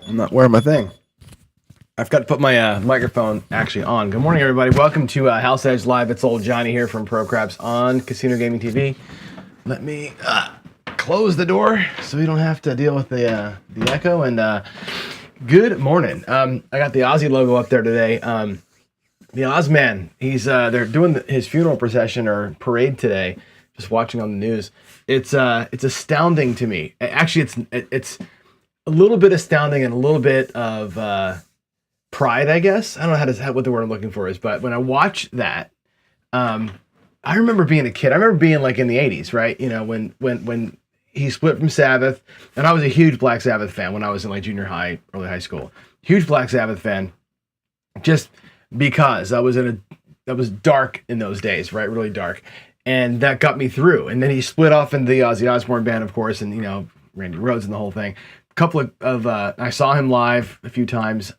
I'm not wearing my thing. I've got to put my microphone actually on. Good morning, everybody. Welcome to House Edge Live. It's old Johnny here from Pro Craps on Casino Gaming TV. Let me close the door so we don't have to deal with the echo. And good morning. I got the Aussie logo up there today. The Ozman, they're doing his funeral procession or parade today. Just watching on the news. It's astounding to me. Actually, it's a little bit astounding and a little bit of pride, I guess. I don't know what the word I'm looking for is, but when I watch that, I remember being a kid. I remember being like in the 80s, right? You know, when he split from Sabbath, and I was a huge Black Sabbath fan when I was in like junior high, early high school. Huge Black Sabbath fan, just because I was was dark in those days, right? Really dark. And that got me through. And then he split off into the Ozzy Osbourne band, of course, and, you know, Randy Rhoads and the whole thing. Couple of I saw him live a few times,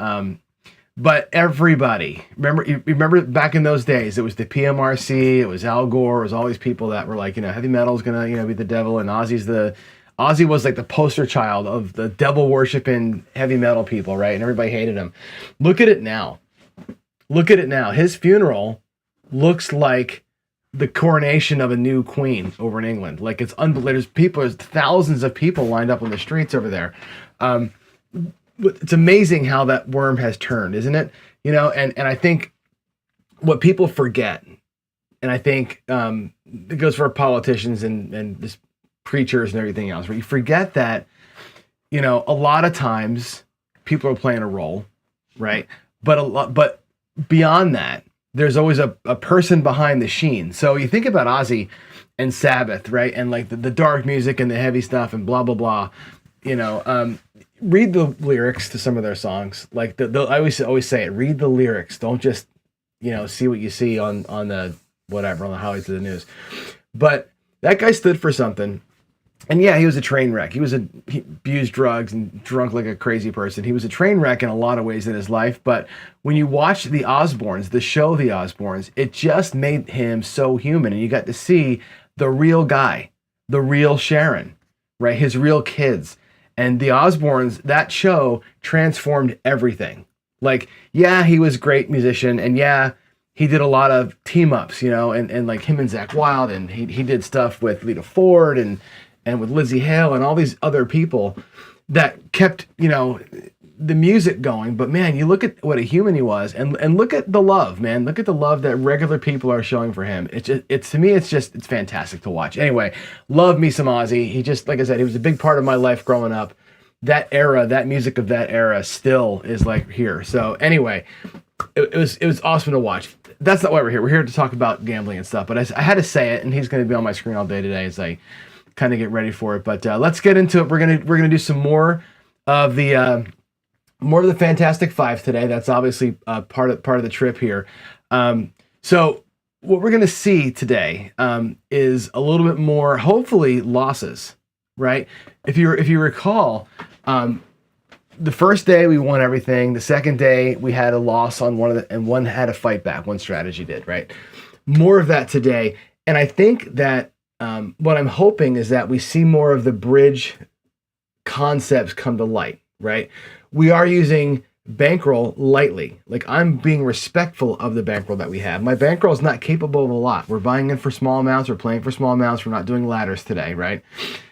but everybody remember back in those days, it was the PMRC, it was Al Gore, it was all these people that were like, you know, heavy metal is gonna, you know, be the devil, and Ozzy was like the poster child of the devil worshiping heavy metal people, right? And everybody hated him. Look at it now. His funeral looks like the coronation of a new queen over in England. Like, it's unbelievable. There's thousands of people lined up on the streets over there. It's amazing how that worm has turned, isn't it? You know, and I think what people forget, and I think it goes for politicians and just preachers and everything else, where you forget that, you know, a lot of times people are playing a role, right? But beyond that, there's always a person behind the sheen. So you think about Ozzy and Sabbath, right? And like the dark music and the heavy stuff and blah, blah, blah. You know, read the lyrics to some of their songs. Like I always say it, read the lyrics. Don't just, you know, see what you see on the whatever, on the highlights of the news. But that guy stood for something. And yeah, he was a train wreck. He abused drugs and drunk like a crazy person. He was a train wreck in a lot of ways in his life. But when you watch the Osbournes, the show The Osbournes, it just made him so human. And you got to see the real guy, the real Sharon, right? His real kids. And the Osbournes, that show transformed everything. Like, yeah, he was a great musician. And yeah, he did a lot of team ups, you know, and like him and Zakk Wylde. And he did stuff with Lita Ford and with Lizzie Hale and all these other people that kept, you know, the music going. But man, you look at what a human he was, and look at the love, man. Look at the love that regular people are showing for him. It's to me, it's fantastic to watch. Anyway, love me some Ozzy. He just, like I said, he was a big part of my life growing up. That era, that music of that era still is like here. So anyway, it was awesome to watch. That's not why we're here. We're here to talk about gambling and stuff, but I had to say it, and he's going to be on my screen all day today as I kind of get ready for it. But let's get into it. We're gonna do some more of the Fantastic Five today. That's obviously part of the trip here. So what we're gonna see today is a little bit more, hopefully, losses. Right? If you recall, the first day we won everything. The second day we had a loss on and one had a fight back. One strategy did, right? More of that today, and I think that. What I'm hoping is that we see more of the bridge concepts come to light, right? We are using bankroll lightly. Like, I'm being respectful of the bankroll that we have. My bankroll is not capable of a lot. We're buying in for small amounts. We're playing for small amounts. We're not doing ladders today, right?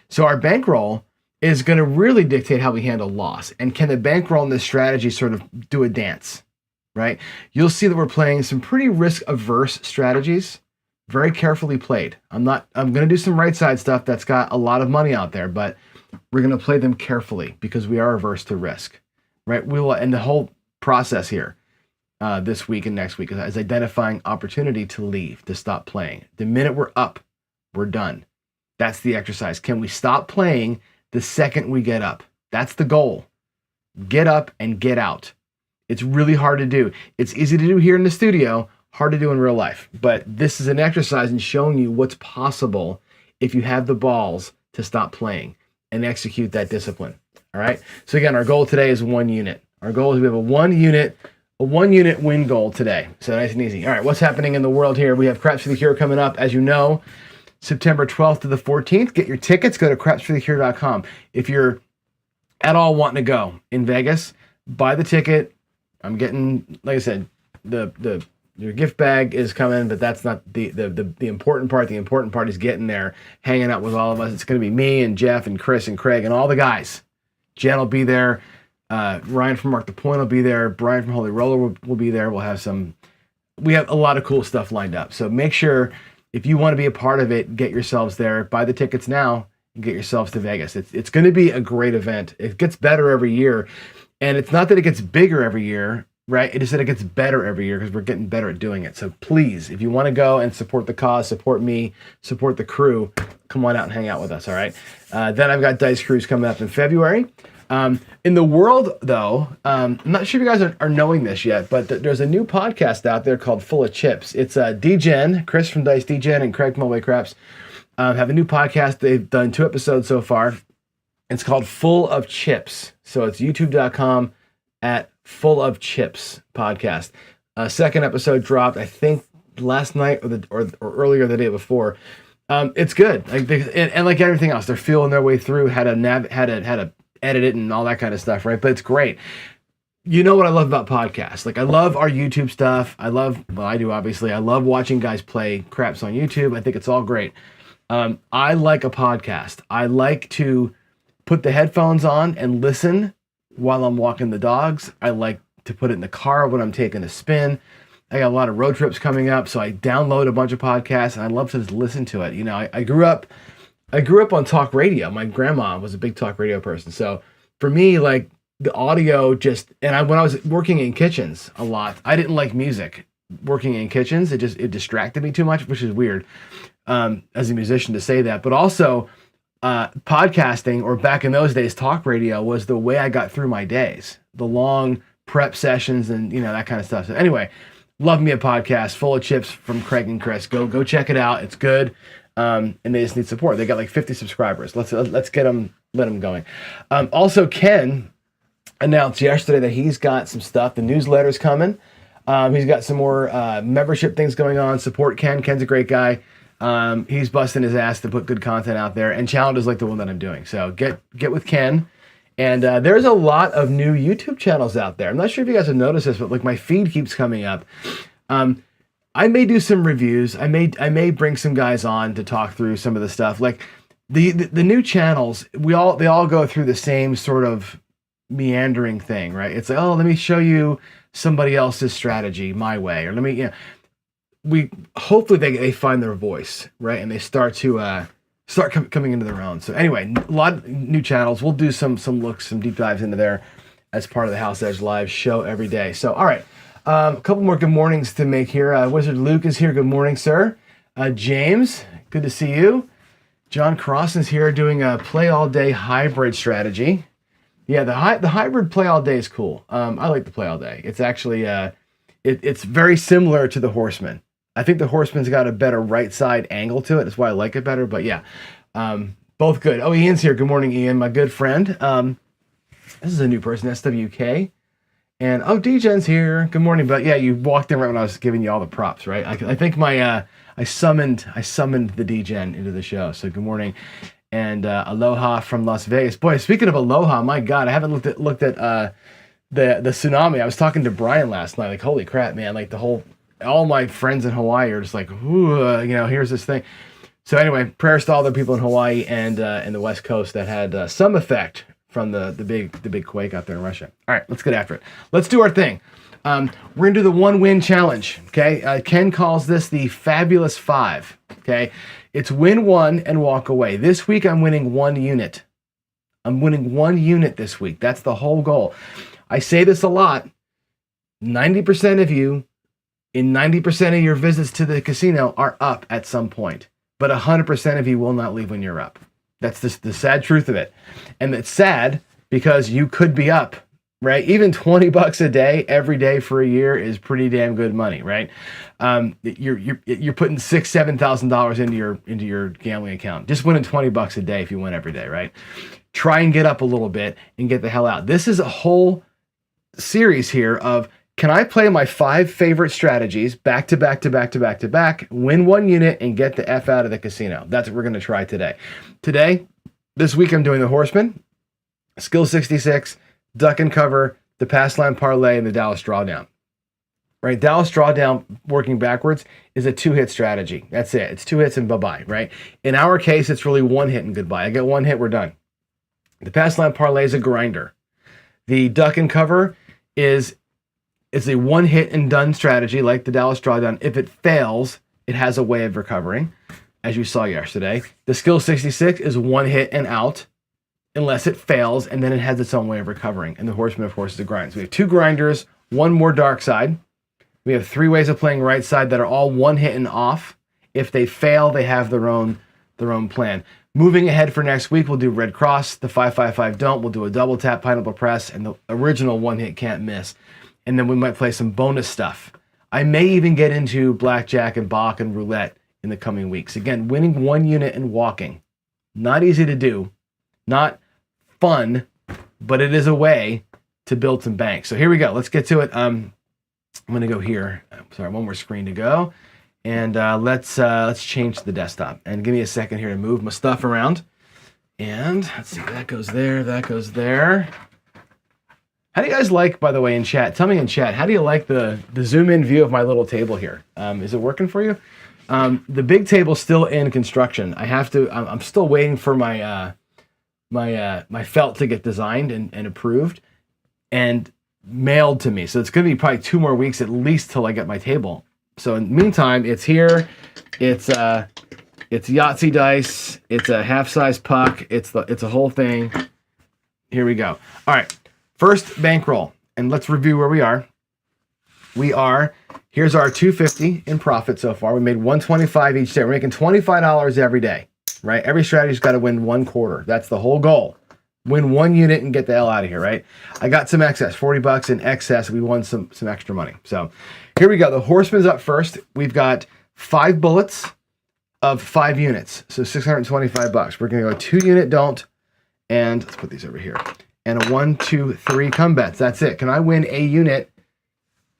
So our bankroll is going to really dictate how we handle loss. And can the bankroll and this strategy sort of do a dance, right? You'll see that we're playing some pretty risk-averse strategies. Very carefully played. I'm going to do some right side stuff that's got a lot of money out there, but we're going to play them carefully because we are averse to risk, right? We will, and the whole process here this week and next week is identifying opportunity to leave, to stop playing. The minute we're up, we're done. That's the exercise. Can we stop playing the second we get up? That's the goal. Get up and get out. It's really hard to do. It's easy to do here in the studio. Hard to do in real life, but this is an exercise in showing you what's possible if you have the balls to stop playing and execute that discipline. All right. So again, our goal today is 1 unit. Our goal is we have a one unit win goal today. So nice and easy. All right. What's happening in the world here? We have Craps for the Cure coming up, as you know, September 12th to the 14th. Get your tickets. Go to crapsforthecure.com. If you're at all wanting to go in Vegas, buy the ticket. I'm getting, like I said, the your gift bag is coming, but that's not the important part. The important part is getting there, hanging out with all of us. It's going to be me and Jeff and Chris and Craig and all the guys. Jen will be there. Ryan from Mark the Point will be there. Brian from Holy Roller will be there. We have a lot of cool stuff lined up. So make sure if you want to be a part of it, get yourselves there. Buy the tickets now and get yourselves to Vegas. It's going to be a great event. It gets better every year. And it's not that it gets bigger every year, right? It is that it gets better every year because we're getting better at doing it. So please, if you want to go and support the cause, support me, support the crew, come on out and hang out with us, all right? Then I've got Dice Cruise coming up in February. In the world, though, I'm not sure if you guys are knowing this yet, but there's a new podcast out there called Full of Chips. It's DGen, Chris from Dice DGen, and Craig from Mulway Craps have a new podcast. They've done 2 episodes so far. It's called Full of Chips. So it's youtube.com at Full of Chips podcast. Second episode dropped, I think, last night or earlier the day before. It's good. And like everything else, they're feeling their way through how to edit it and all that kind of stuff, right? But it's great. You know what I love about podcasts? Like, I love our YouTube stuff. I do, obviously. I love watching guys play craps on YouTube. I think it's all great. I like a podcast. I like to put the headphones on and listen while I'm walking the dogs. I like to put it in the car when I'm taking a spin. I got a lot of road trips coming up, so I download a bunch of podcasts, and I love to just listen to it. You know, I grew up on talk radio. My grandma was a big talk radio person. So for me, like, the audio when I was working in kitchens a lot, I didn't like music working in kitchens. It distracted me too much, which is weird as a musician to say that. But also podcasting, or back in those days, talk radio, was the way I got through my days, the long prep sessions and, you know, that kind of stuff. So anyway, love me a podcast, Full of Chips from Craig and Chris. Go check it out. It's good. And they just need support. They got like 50 subscribers. Let's let them going. Also, Ken announced yesterday that he's got some stuff. The newsletter's coming. He's got some more membership things going on. Support Ken. Ken's a great guy. He's busting his ass to put good content out there, and challenges like the one that I'm doing. So get with Ken. And there's a lot of new YouTube channels out there. I'm not sure if you guys have noticed this, but like, my feed keeps coming up. I may do some reviews. I may bring some guys on to talk through some of the stuff. Like the new channels, they all go through the same sort of meandering thing, right? It's like, oh, let me show you somebody else's strategy my way, or let me, you know, hopefully they find their voice, right? And they start coming into their own. So anyway, a lot of new channels. We'll do some looks, some deep dives into there as part of the House Edge Live show every day. So, all right. A couple more good mornings to make here. Wizard Luke is here. Good morning, sir. James, good to see you. John Cross is here doing a play all day hybrid strategy. Yeah, the hybrid play all day is cool. I like the play all day. It's actually it's very similar to the Horseman. I think the Horseman's got a better right side angle to it. That's why I like it better. But yeah, both good. Oh, Ian's here. Good morning, Ian, my good friend. This is a new person, SWK. And DGen's here. Good morning. But yeah, you walked in right when I was giving you all the props, right? I think I summoned the DGen into the show. So good morning, and aloha from Las Vegas. Boy, speaking of aloha, my God, I haven't looked at the tsunami. I was talking to Brian last night. Like, holy crap, man! Like all my friends in Hawaii are just like, ooh, you know, here's this thing. So anyway, prayers to all the people in Hawaii and the West Coast that had some effect from the big quake out there in Russia. All right, let's get after it. Let's do our thing. We're gonna do the 1-win challenge. Okay, Ken calls this the Fabulous 5. Okay, it's win 1 and walk away. This week I'm winning 1 unit. I'm winning 1 unit this week. That's the whole goal. I say this a lot. 90% of you in 90% of your visits to the casino are up at some point, but 100% of you will not leave when you're up. That's just the sad truth of it. And it's sad because you could be up, right? Even $20 a day, every day for a year is pretty damn good money, right? You're putting $6,000-$7,000 into your gambling account. Just winning $20 a day if you win every day, right? Try and get up a little bit and get the hell out. This is a whole series here of, can I play my 5 favorite strategies back to back to back to back to back, win 1 unit, and get the F out of the casino? That's what we're going to try today. This week I'm doing the Horseman. Skill 66, duck and cover, the pass line parlay, and the Dallas drawdown. Right? Dallas drawdown working backwards is a 2-hit strategy. That's it. It's 2 hits and bye-bye, right? In our case, it's really 1 hit and goodbye. I get 1 hit, we're done. The pass line parlay is a grinder. The duck and cover is a 1 hit and done strategy like the Dallas drawdown. If it fails, it has a way of recovering, as you saw yesterday. The skill 66 is 1 hit and out unless it fails, and then it has its own way of recovering. And the horseman, of course, is a grind. So we have 2 grinders, 1 more dark side. We have 3 ways of playing right side that are all 1 hit and off. If they fail, they have their own plan. Moving ahead for next week, we'll do Red Cross, the 5-5-5 don't. We'll do a double tap, pineapple press, and the original 1 hit can't miss. And then we might play some bonus stuff. I may even get into blackjack and Bach and roulette in the coming weeks. Again, winning 1 unit and walking. Not easy to do. Not fun, but it is a way to build some bank. So here we go. Let's get to it. I'm going to go here. Sorry, 1 more screen to go. And let's change the desktop. And give me a second here to move my stuff around. And let's see, that goes there, that goes there. How do you guys like, by the way, in chat? Tell me in chat, how do you like the zoom in view of my little table here? Is it working for you? The big table's still in construction. I'm still waiting for my my felt to get designed and approved and mailed to me. So it's going to be probably 2 more weeks at least till I get my table. So in the meantime, it's here. It's Yahtzee dice. It's a half-size puck. It's a whole thing. Here we go. All right. First bankroll, and let's review where we are. Here's our $250 in profit so far. We made $125 each day. We're making $25 every day, right? Every strategy's got to win 1 quarter. That's the whole goal. Win 1 unit and get the hell out of here, right? I got some excess, $40 in excess. We won some extra money. So here we go. The horseman's up first. We've got 5 bullets of 5 units, so $625. We're going to go 2 unit don't, and let's put these over here. And a 1, 2, 3 come bets. That's it. Can I win a unit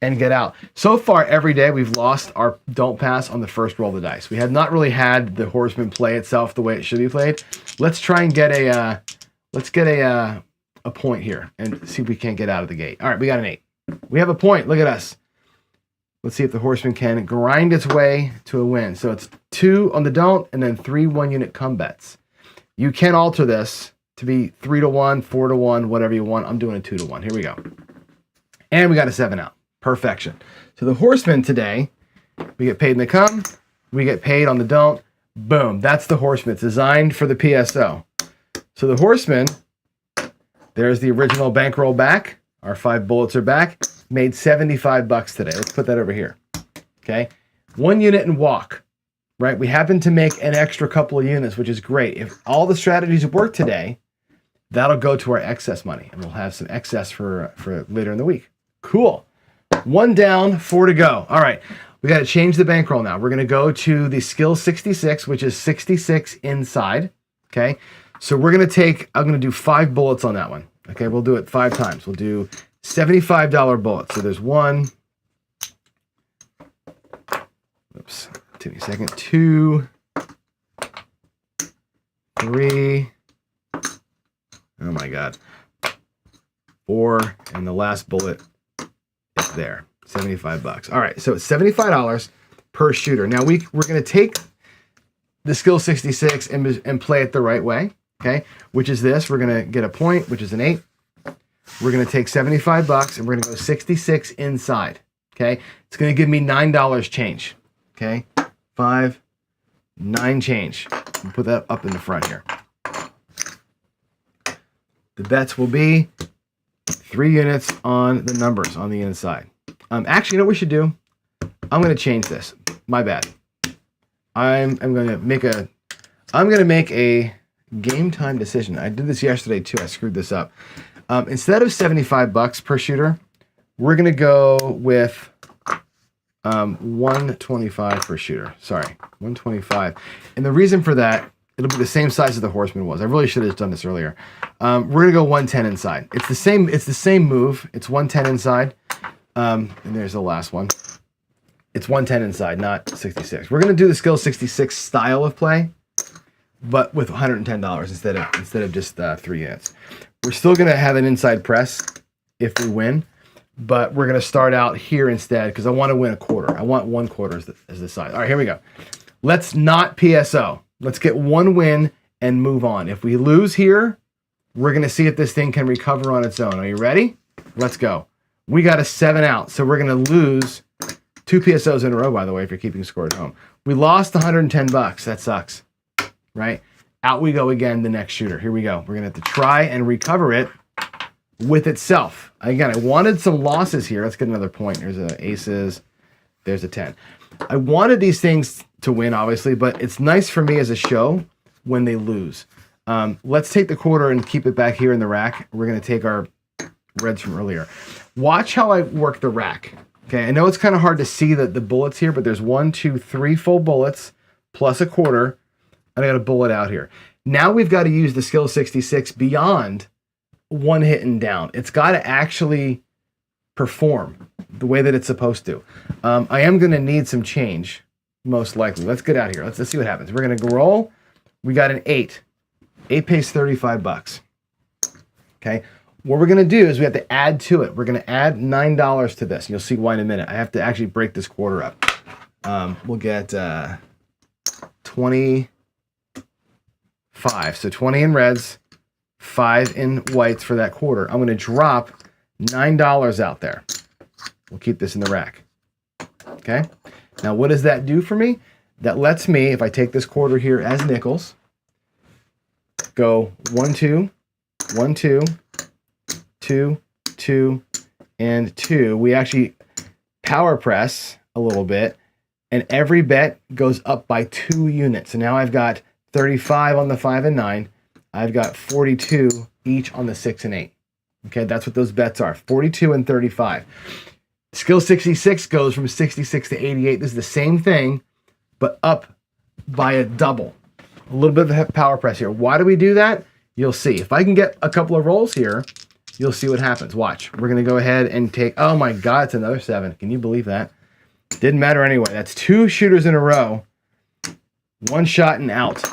and get out? So far, every day we've lost our don't pass on the first roll of the dice. We have not really had the horseman play itself the way it should be played. Let's try and get a point here and see if we can't get out of the gate. All right, we got an 8. We have a point. Look at us. Let's see if the horseman can grind its way to a win. So it's 2 on the don't and then 3 1-unit come bets. You can alter this to be 3-1, 4-1, whatever you want. I'm doing a 2-1. Here we go. And we got a 7 out. Perfection. So the horseman today, we get paid in the come, we get paid on the don't. Boom. That's the horseman. It's designed for the PSO. So the horseman, there's the original bankroll back. Our 5 bullets are back. Made $75 today. Let's put that over here. Okay. 1 unit and walk. Right? We happen to make an extra couple of units, which is great. If all the strategies work today, that'll go to our excess money, and we'll have some excess for later in the week. Cool. 1 down, 4 to go. All right. We got to change the bankroll now. We're going to go to the skill 66, which is 66 inside. Okay. So we're going to I'm going to do 5 bullets on that one. Okay. We'll do it 5 times. We'll do $75 bullets. So there's 1. Oops. Give me a second. 2, 3. Oh my God. 4, and the last bullet is there. $75. All right, so it's $75 per shooter. Now we're going to take the skill 66 and play it the right way. Okay, which is this. We're going to get a point, which is an 8. We're going to take $75 and we're going to go 66 inside. Okay, it's going to give me $9 change. Okay, 5, 9 change. I'll put that up in the front here. The bets will be 3 units on the numbers on the inside. Actually, you know what we should do? I'm going to change this. My bad. I'm going to make a game time decision. I did this yesterday too. I screwed this up. Instead of $75 per shooter, we're going to go with $125 per shooter. Sorry, $125. And the reason for that, it'll be the same size as the horseman was. I really should have done this earlier. We're going to go 110 inside. It's the same move. It's 110 inside. And there's the last one. It's 110 inside, not 66. We're going to do the skill 66 style of play, but with $110 instead of just 3 units. We're still going to have an inside press if we win, but we're going to start out here instead because I want to win a quarter. I want 1 quarter as the size. All right, here we go. Let's not PSO. Let's get 1 win and move on. If we lose here, we're going to see if this thing can recover on its own. Are you ready? Let's go. We got a 7 out, so we're going to lose 2 PSOs in a row, by the way, if you're keeping score at home. We lost 110 bucks. That sucks, right? Out we go again, the next shooter. Here we go. We're going to have to try and recover it with itself. Again, I wanted some losses here. Let's get another point. There's a aces. There's a 10. I wanted these things to win, obviously, but it's nice for me as a show when they lose. Let's take the quarter and keep it back here in the rack. We're going to take our reds from earlier. Watch how I work the rack. Okay, I know it's kind of hard to see the bullets here, but there's 1, 2, 3 full bullets plus a quarter. And I got a bullet out here. Now we've got to use the skill 66 beyond 1 hit and down. It's got to actually perform the way that it's supposed to. I am going to need some change, most likely. Let's get out of here. Let's see what happens. We're going to roll. We got an 8. 8 pays 35 bucks. Okay. What we're going to do is we have to add to it. We're going to add $9 to this. You'll see why in a minute. I have to actually break this quarter up. We'll get 25. So 20 in reds, 5 in whites for that quarter. I'm going to drop $9 out there. We'll keep this in the rack. Okay. Now, what does that do for me? That lets me, if I take this quarter here as nickels, go 1, 2, 1, 2, 2, 2, and 2. We actually power press a little bit, and every bet goes up by 2 units. So now I've got 35 on the 5 and 9. I've got 42 each on the 6 and 8. Okay, that's what those bets are, 42 and 35. Skill 66 goes from 66 to 88. This is the same thing, but up by a double. A little bit of power press here. Why do we do that? You'll see. If I can get a couple of rolls here, you'll see what happens. Watch. We're going to go ahead and take, oh my God, it's another 7. Can you believe that? Didn't matter anyway. That's 2 shooters in a row. 1 shot and out.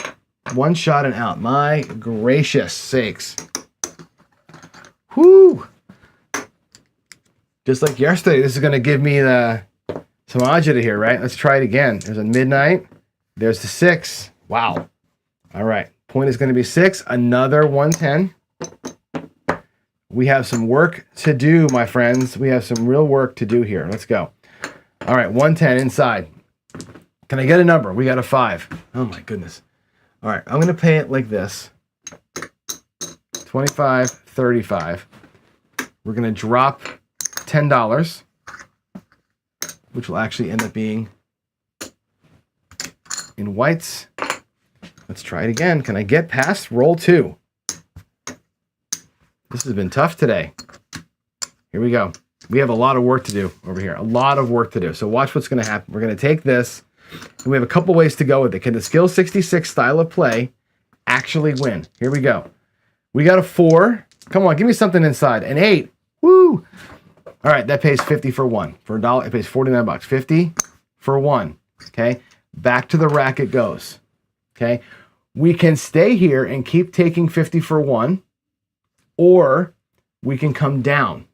1 shot and out. My gracious sakes. Whoo! Just like yesterday, this is going to give me some agita here, right? Let's try it again. There's a midnight. There's the 6. Wow. All right. Point is going to be 6. Another 110. We have some work to do, my friends. We have some real work to do here. Let's go. All right. 110 inside. Can I get a number? We got a 5. Oh, my goodness. All right. I'm going to pay it like this. 25, 35. We're going to drop $10, which will actually end up being in whites. Let's try it again. Can I get past roll 2? This has been tough today. Here we go. We have a lot of work to do over here. A lot of work to do. So watch what's going to happen. We're going to take this, and we have a couple ways to go with it. Can the skill 66 style of play actually win? Here we go. We got a 4. Come on, give me something inside. An 8. Woo! All right, that pays 50 for 1. For $1, it pays 49 bucks. 50 for 1. Okay? Back to the rack it goes. Okay? We can stay here and keep taking 50 for 1, or we can come down.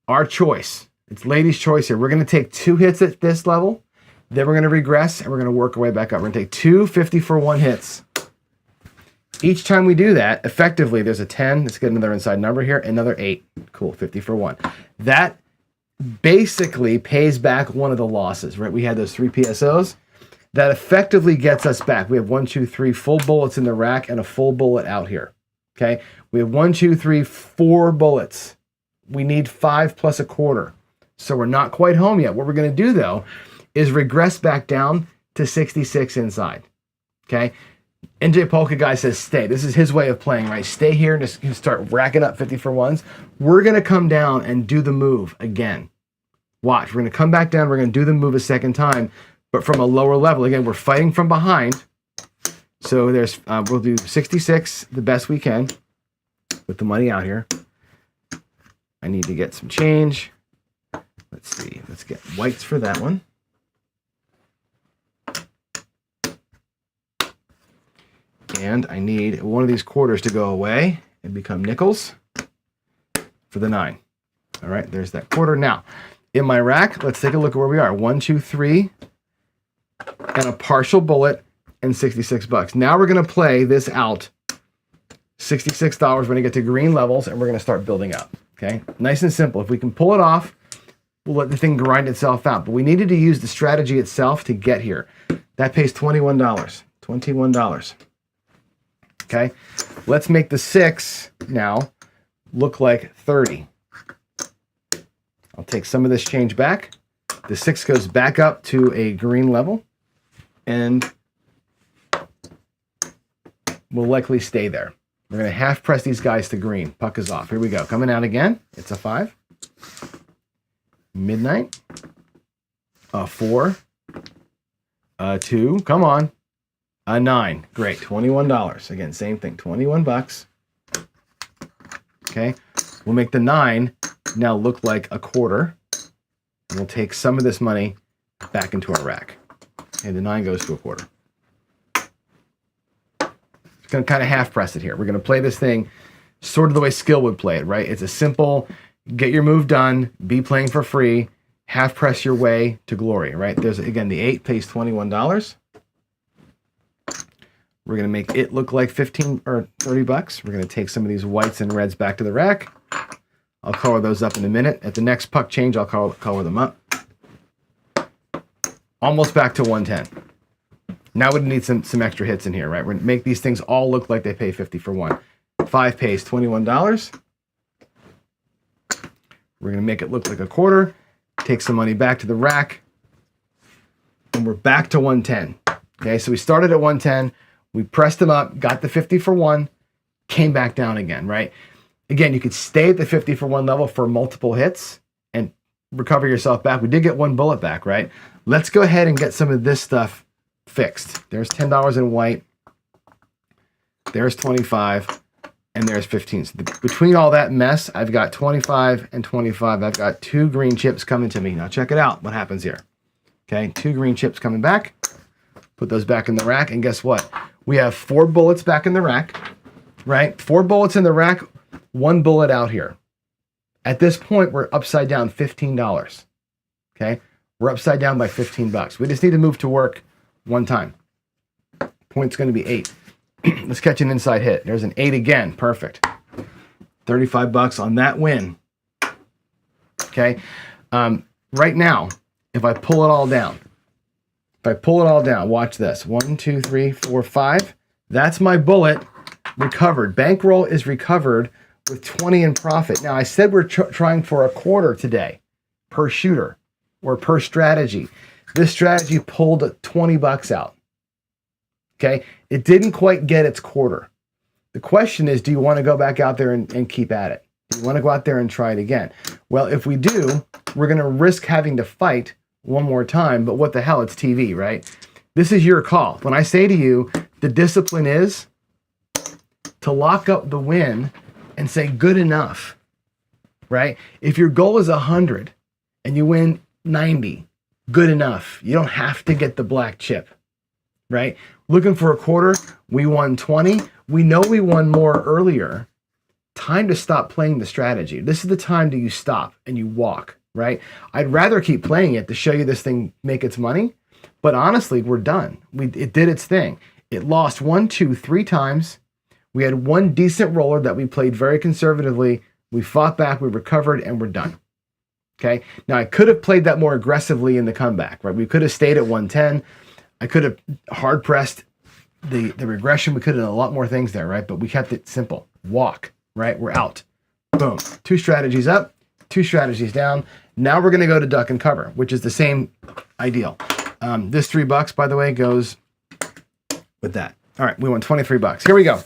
Our choice. It's ladies' choice here. We're going to take 2 hits at this level, then we're going to regress, and we're going to work our way back up. We're going to take 2 50 for 1 hits. Each time we do that, effectively, there's a 10. Let's get another inside number here. Another 8. Cool, 50 for 1. That basically pays back one of the losses, right? We had those 3 PSOs. That effectively gets us back. We have 1, 2, 3 full bullets in the rack and a full bullet out here. Okay? We have 1, 2, 3, 4 bullets. We need 5 plus a quarter. So we're not quite home yet. What we're going to do, though, is regress back down to 66 inside. Okay? NJ Polka Guy says stay. This is his way of playing, right? Stay here and just start racking up 50 for 1s. We're going to come down and do the move again. Watch. We're going to come back down. We're going to do the move a second time, but from a lower level. Again, we're fighting from behind. So there's we'll do 66 the best we can with the money out here. I need to get some change. Let's see. Let's get whites for that one. And I need one of these quarters to go away and become nickels for the 9. All right, there's that quarter. Now, in my rack, let's take a look at where we are. 1, 2, 3, and a partial bullet, and $66. Now we're going to play this out. $66. We're going to get to green levels, and we're going to start building up. Okay, nice and simple. If we can pull it off, we'll let the thing grind itself out. But we needed to use the strategy itself to get here. That pays $21. $21. Okay, let's make the 6 now look like 30. I'll take some of this change back. The 6 goes back up to a green level, and will likely stay there. We're going to half press these guys to green. Puck is off. Here we go. Coming out again. It's a 5. Midnight. A 4. A 2. Come on. A 9. Great. $21. Again, same thing. $21. Okay. We'll make the 9 now look like a quarter. And we'll take some of this money back into our rack. Okay, the 9 goes to a quarter. It's going to kind of half press it here. We're going to play this thing sort of the way skill would play it, right? It's a simple, get your move done, be playing for free, half press your way to glory, right? There's, again, the 8 pays $21. We're going to make it look like 15 or $30. We're going to take some of these whites and reds back to the rack. I'll color those up in a minute. At the next puck change, I'll color them up. Almost back to 110. Now we need some extra hits in here, right? We're going to make these things all look like they pay 50 for 1. 5 pays $21. We're going to make it look like a quarter. Take some money back to the rack. And we're back to 110. Okay, so we started at 110. We pressed them up, got the 50 for 1, came back down again, right? Again, you could stay at the 50 for 1 level for multiple hits and recover yourself back. We did get 1 bullet back, right? Let's go ahead and get some of this stuff fixed. There's $10 in white. There's 25. And there's 15. So between all that mess, I've got 25 and 25. I've got 2 green chips coming to me. Now check it out. What happens here? Okay, 2 green chips coming back. Put those back in the rack. And guess what? We have 4 bullets back in the rack, right? 4 bullets in the rack, 1 bullet out here. At this point, we're upside down $15. Okay, we're upside down by $15. We just need to move to work 1 time. Point's going to be 8. Let's catch an inside hit. There's an 8 again. Perfect. $35 on that win. Okay. Right now, if I pull it all down, watch this. 1, 2, 3, 4, 5. That's my bullet recovered. Bankroll is recovered with 20 in profit. Now, I said we're trying for a quarter today per shooter or per strategy. This strategy pulled $20 out. Okay, it didn't quite get its quarter. The question is, do you want to go back out there and keep at it? Do you want to go out there and try it again? Well, if we do, we're going to risk having to fight one more time, but what the hell, it's TV, right? This is your call. When I say to you, the discipline is to lock up the win and say good enough, right? If your goal is 100 and you win 90, good enough. You don't have to get the black chip, right? Looking for a quarter, we won 20. We know we won more earlier. Time to stop playing the strategy. This is the time that you stop and you walk, right? I'd rather keep playing it to show you this thing make its money, but honestly, we're done. It did its thing. It lost 1, 2, 3 times. We had 1 decent roller that we played very conservatively. We fought back, we recovered, and we're done. Okay? Now, I could have played that more aggressively in the comeback, right? We could have stayed at 110. I could have hard pressed the regression. We could have done a lot more things there, right? But we kept it simple. Walk, right? We're out. Boom. 2 strategies up, 2 strategies down. Now we're going to go to duck and cover, which is the same ideal. This $3, by the way, goes with that. All right, we won $23. Here we go.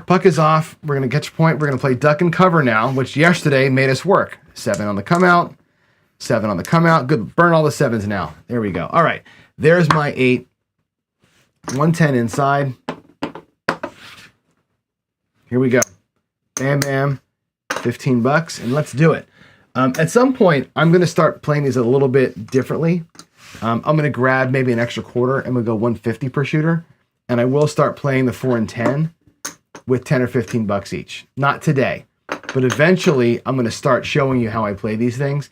Puck is off. We're going to get your point. We're going to play duck and cover now, which yesterday made us work. 7 on the come out, 7 on the come out. Good. Burn all the 7s now. There we go. All right. There's my 8. 110 inside. Here we go. Bam, bam. $15. And let's do it. At some point, I'm going to start playing these a little bit differently. I'm going to grab maybe an extra quarter and we'll go 150 per shooter. And I will start playing the 4 and 10 with 10 or 15 bucks each. Not today, but eventually I'm going to start showing you how I play these things.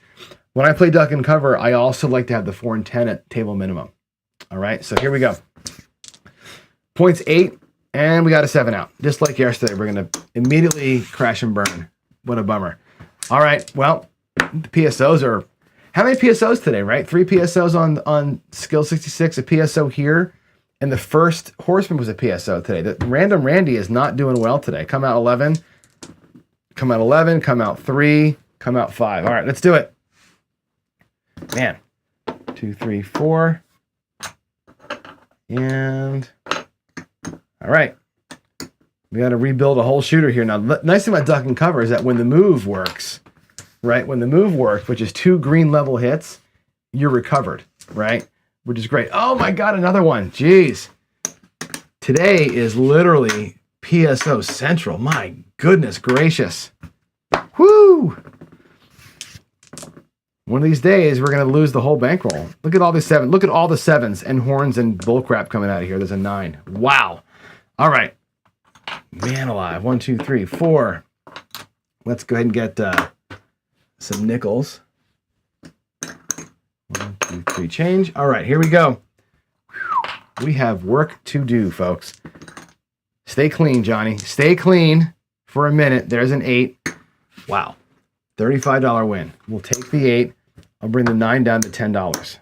When I play duck and cover, I also like to have the 4 and 10 at table minimum. All right, so here we go. Points 8, and we got a 7 out. Just like yesterday, we're going to immediately crash and burn. What a bummer. All right, well, the PSOs are... How many PSOs today, right? 3 PSOs on skill 66, a PSO here, and the first horseman was a PSO today. The Random Randy is not doing well today. Come out 11, come out 11, come out 3, come out 5. All right, let's do it. Man, 2, 3, 4, and all right. We got to rebuild a whole shooter here. Now, the nice thing about duck and cover is that when the move works, right? When the move works, which is 2 green level hits, you're recovered, right? Which is great. Oh my God, another one. Jeez. Today is literally PSO Central. My goodness gracious. Woo! One of these days, we're going to lose the whole bankroll. Look at all these 7. Look at all the 7s and horns and bullcrap coming out of here. There's a 9. Wow. All right. Man alive. 1, 2, 3, 4. Let's go ahead and get some nickels. 1, 2, 3, change. All right, here we go. Whew. We have work to do, folks. Stay clean, Johnny. Stay clean for a minute. There's an 8. Wow. $35 win. We'll take the 8. I'll bring the 9 down to $10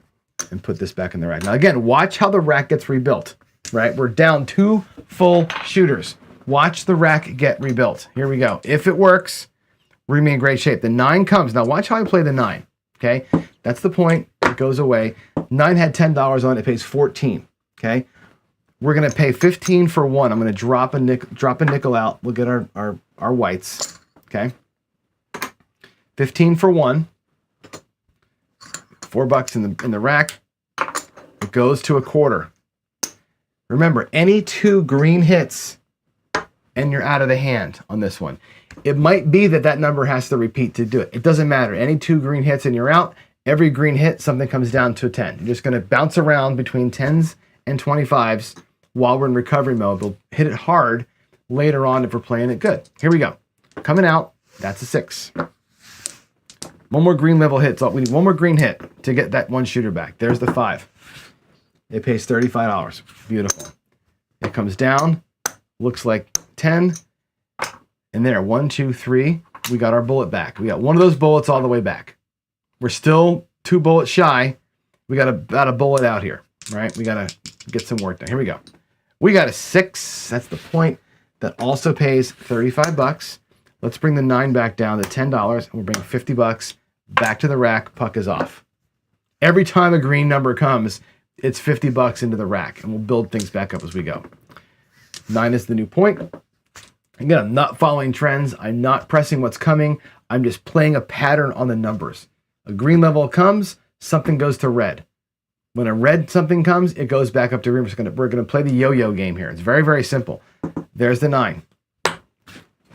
and put this back in the rack. Now, again, watch how the rack gets rebuilt, right? We're down 2 full shooters. Watch the rack get rebuilt. Here we go. If it works, we're going to be in great shape. The 9 comes. Now, watch how I play the 9, okay? That's the point. It goes away. 9 had $10 on it. It pays 14, okay? We're going to pay 15 for 1. I'm going to drop a nickel out. We'll get our whites, okay? 15 for 1. $4 in the rack. It goes to a quarter. Remember, any 2 green hits and you're out of the hand on this one. It might be that number has to repeat to do it. It doesn't matter. Any 2 green hits and you're out. Every green hit, something comes down to a 10. You're just going to bounce around between 10s and 25s while we're in recovery mode. We'll hit it hard later on if we're playing it good. Here we go. Coming out, that's a 6. One more green level hit. So we need one more green hit to get that 1 shooter back. There's the 5. It pays $35. Beautiful. It comes down. Looks like 10. And there, 1, 2, 3. We got our bullet back. We got one of those bullets all the way back. We're still 2 bullets shy. We got about a bullet out here, right? We got to get some work done. Here we go. We got a 6. That's the point. That also pays $35. Let's bring the 9 back down to $10, and we'll bring $50 back to the rack. Puck is off. Every time a green number comes, it's $50 into the rack, and we'll build things back up as we go. 9 is the new point. Again, I'm not following trends. I'm not pressing what's coming. I'm just playing a pattern on the numbers. A green level comes, something goes to red. When a red something comes, it goes back up to green. We're going to play the yo-yo game here. It's very, very simple. There's the 9.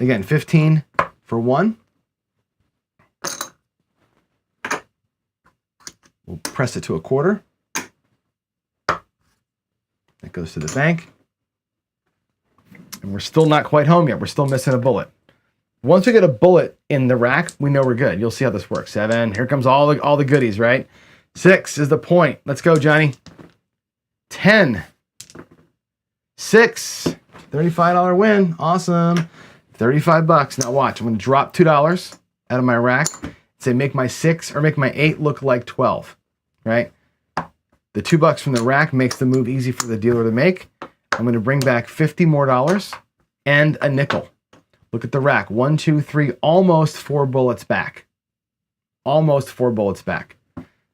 Again, 15 for 1. We'll press it to a quarter. That goes to the bank. And we're still not quite home yet. We're still missing a bullet. Once we get a bullet in the rack, we know we're good. You'll see how this works. 7. Here comes all the goodies, right? 6 is the point. Let's go, Johnny. 10. 6. $35 win. Awesome. $35. Now watch. I'm going to drop $2 out of my rack. Say make my 6 or make my 8 look like 12. Right? The $2 from the rack makes the move easy for the dealer to make. I'm going to bring back $50 more and a nickel. Look at the rack. 1, 2, 3, almost 4 bullets back. Almost 4 bullets back.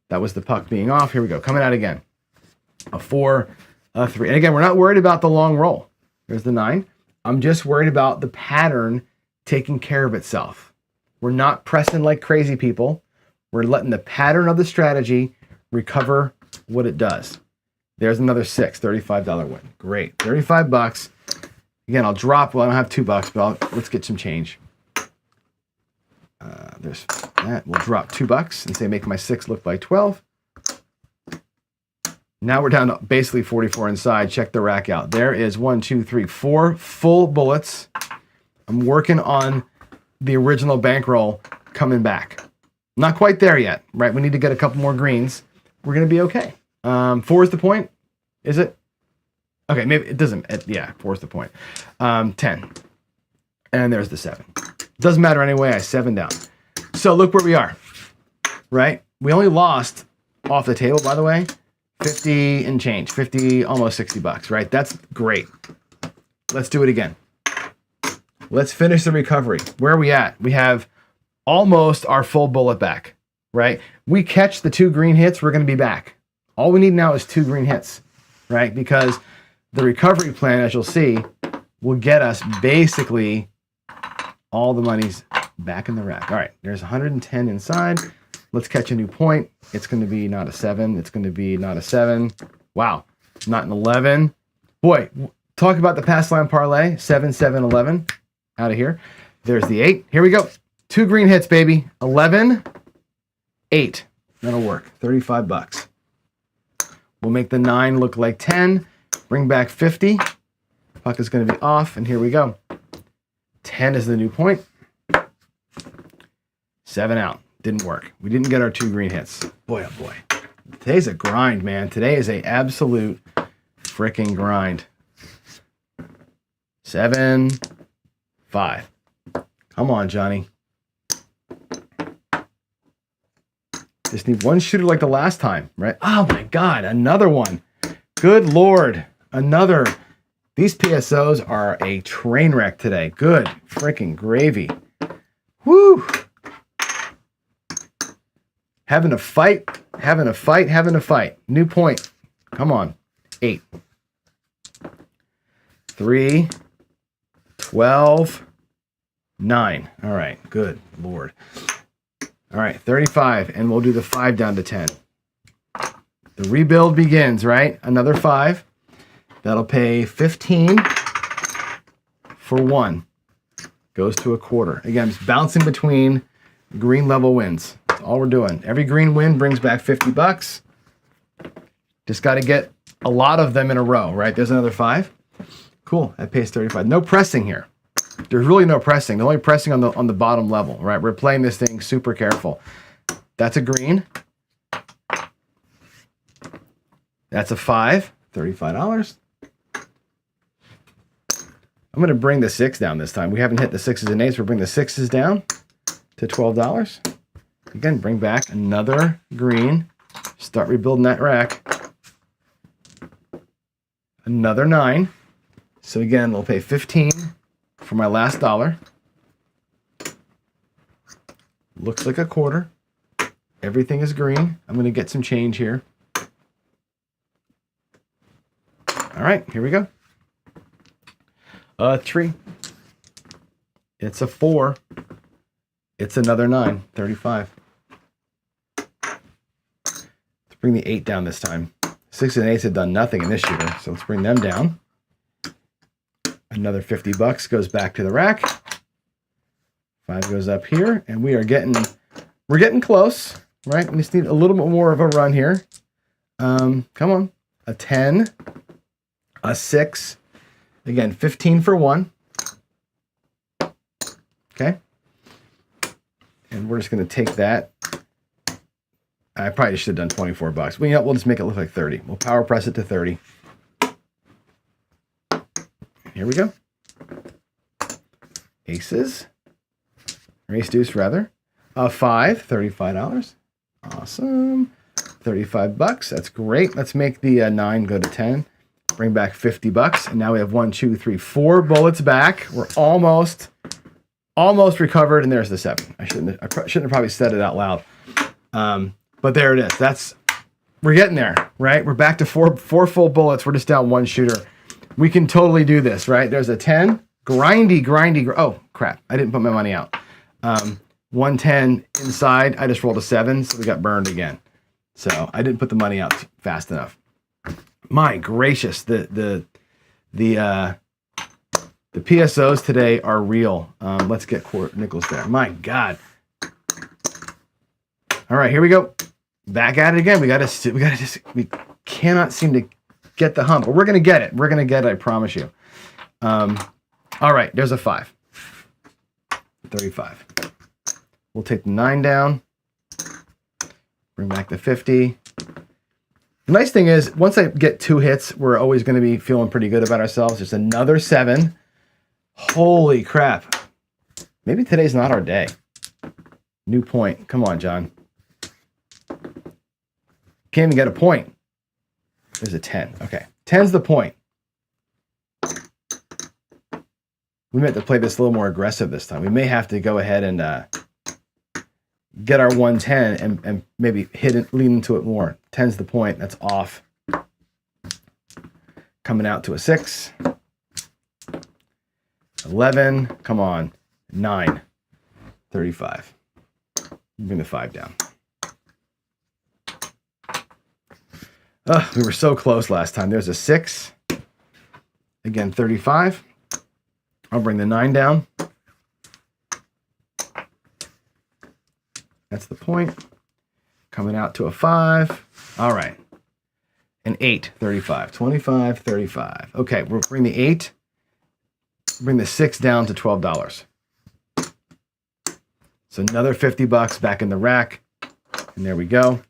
That was the puck being off. Here we go. Coming out again. A 4, a 3. And again, we're not worried about the long roll. There's the 9. I'm just worried about the pattern taking care of itself. We're not pressing like crazy people. We're letting the pattern of the strategy recover what it does. There's another 6, $35 win. Great. $35. Again, I'll drop, well, I don't have $2, but let's get some change. There's that. We'll drop $2 and say make my 6 look like 12. Now we're down to basically 44 inside. Check the rack out. There is 1, 2, 3, 4 full bullets. I'm working on the original bankroll coming back. Not quite there yet, right? We need to get a couple more greens. We're going to be okay. 4 is the point. Is it? Okay, maybe it doesn't. Yeah, 4 is the point. 10. And there's the 7. Doesn't matter anyway. I 7 down. So look where we are, right? We only lost off the table, by the way, 50 and change, 50, almost 60 bucks, right? That's great. Let's do it again. Let's finish the recovery. Where are we at? We have almost our full bullet back, right? We catch the 2 green hits, we're going to be back. All we need now is 2 green hits, right? Because the recovery plan, as you'll see, will get us basically all the money's back in the rack. All right, there's 110 inside. Let's catch a new point. It's going to be not a 7. It's going to be not a 7. Wow, not an 11. Boy, talk about the pass line parlay. 7, 7, 11. Out of here. There's the 8. Here we go. 2 green hits, baby. 11, 8. That'll work. 35 bucks. We'll make the 9 look like 10. Bring back 50. Puck is going to be off, and here we go. 10 is the new point. 7 out. Didn't work. We didn't get our 2 green hits. Boy, oh boy. Today's a grind, man. Today is a absolute freaking grind. 7, 5. Come on, Johnny. Just need one shooter like the last time, right? Oh my God, another one. Good Lord. Another. These PSOs are a train wreck today. Good freaking gravy. Woo. Having a fight, having a fight, having a fight. New point. Come on. 8. 3, 12, 9. All right, good Lord. All right, 35, and we'll do the 5 down to 10. The rebuild begins, right? Another 5. That'll pay 15 for 1. Goes to a quarter. Again, it's bouncing between green level wins. That's all we're doing. Every green win brings back 50 bucks. Just got to get a lot of them in a row, right? There's another 5. Cool, that pays 35. No pressing here. There's really no pressing. The only pressing on the bottom level, right? We're playing this thing super careful. That's a green. That's a 5, $35. I'm going to bring the 6 down this time. We haven't hit the 6s and 8s. We'll bring the 6s down to $12. Again, bring back another green. Start rebuilding that rack. Another 9. So again, we'll pay 15 for my last dollar. Looks like a quarter. Everything is green. I'm going to get some change here. All right, here we go. 3. It's a 4. It's another 9, 35. Let's bring the 8 down this time. 6 and 8s have done nothing in this shooter, so let's bring them down. Another 50 bucks goes back to the rack. 5 goes up here, and we're getting close, right? We just need a little bit more of a run here. Come on. A 10, a 6, again, 15 for 1. Okay. And we're just going to take that. I probably should have done 24 bucks. Well, you know, we'll just make it look like 30. We'll power press it to 30. Here we go. Aces. Or ace deuce, rather. 5, $35. Awesome. 35 bucks. That's great. Let's make the 9 go to 10. Bring back 50 bucks. And now we have 1, 2, 3, 4 bullets back. We're almost recovered. And there's the 7. I shouldn't have probably said it out loud. But there it is. We're getting there, right? We're back to four full bullets. We're just down 1 shooter. We can totally do this, right? There's a 10. Grindy. Oh, crap. I didn't put my money out. 110 inside. I just rolled a 7, so we got burned again. So I didn't put the money out fast enough. My gracious, the PSOs today are real. Let's get nickels there. My God. All right, here we go. Back at it again. We cannot seem to get the hump. But we're going to get it. We're going to get it, I promise you. All right, there's a 5. 35. We'll take the 9 down. Bring back the 50. The nice thing is, once I get 2 hits, we're always going to be feeling pretty good about ourselves. There's another 7. Holy crap. Maybe today's not our day. New point. Come on, John. Can't even get a point. There's a 10. Okay. 10's the point. We meant to play this a little more aggressive this time. We may have to go ahead and get our 110 and maybe lean into it more. 10's the point. That's off. Coming out to a 6. 11. Come on. 9. 35. Bring the 5 down. We were so close last time. There's a 6. Again, 35. I'll bring the 9 down. That's the point. Coming out to a 5. All right. An 8, 35. 25, 35. Okay, we'll bring the 8. Bring the 6 down to $12. So another $50 back in the rack. And there we go.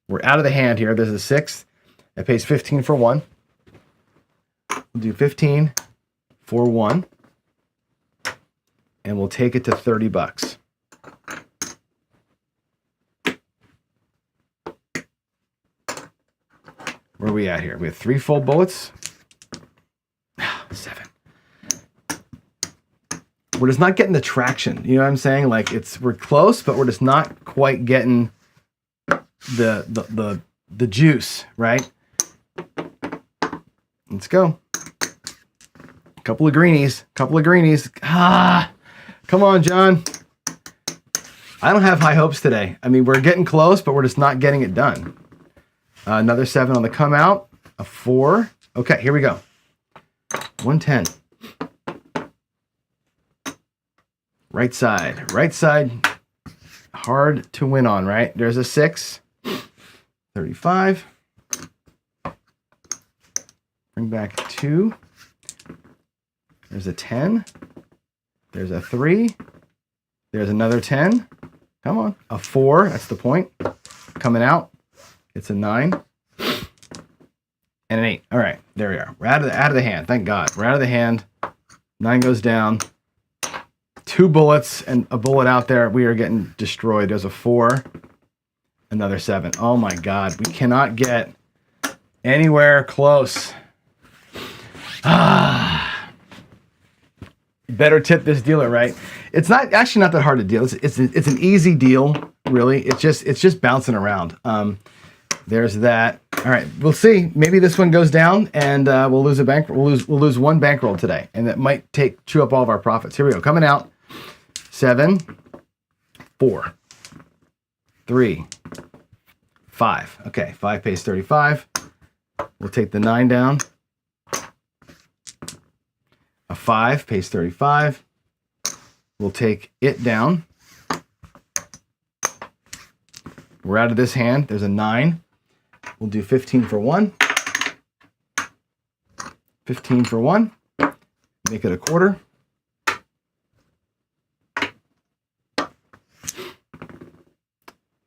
We're out of the hand here. There's a 6. It pays 15 for 1. We'll do 15 for 1. And we'll take it to $30. Where are we at here? We have 3 full bullets. 7. We're just not getting the traction. You know what I'm saying? Like we're close, but we're just not quite getting the juice, right? Let's go. Couple of greenies. Come on, John. I don't have high hopes today. I mean, we're getting close, but we're just not getting it done. Another 7 on the come out. A 4. Okay, here we go. 110. Right side. Hard to win on, right? There's a 6. 35. Bring back 2. There's a 10. There's a 3. There's another 10. Come on. A 4. That's the point. Coming out. It's a 9. And an 8. All right. There we are. We're out of the hand. Thank God. We're out of the hand. 9 goes down. 2 bullets and a bullet out there. We are getting destroyed. There's a 4. Another 7. Oh my God. We cannot get anywhere close. Better tip this dealer, right? It's not that hard to deal. It's an easy deal, really. It's just bouncing around. There's that. All right, we'll see. Maybe this one goes down, and we'll lose a bank. We'll lose 1 bankroll today, and that might chew up all of our profits. Here we go. Coming out. 7, 4, 3, 5. Okay, 5 pays 35. We'll take the 9 down. A 5 pays 35. We'll take it down. We're out of this hand. There's a 9. We'll do 15 for 1. 15 for 1. Make it a quarter.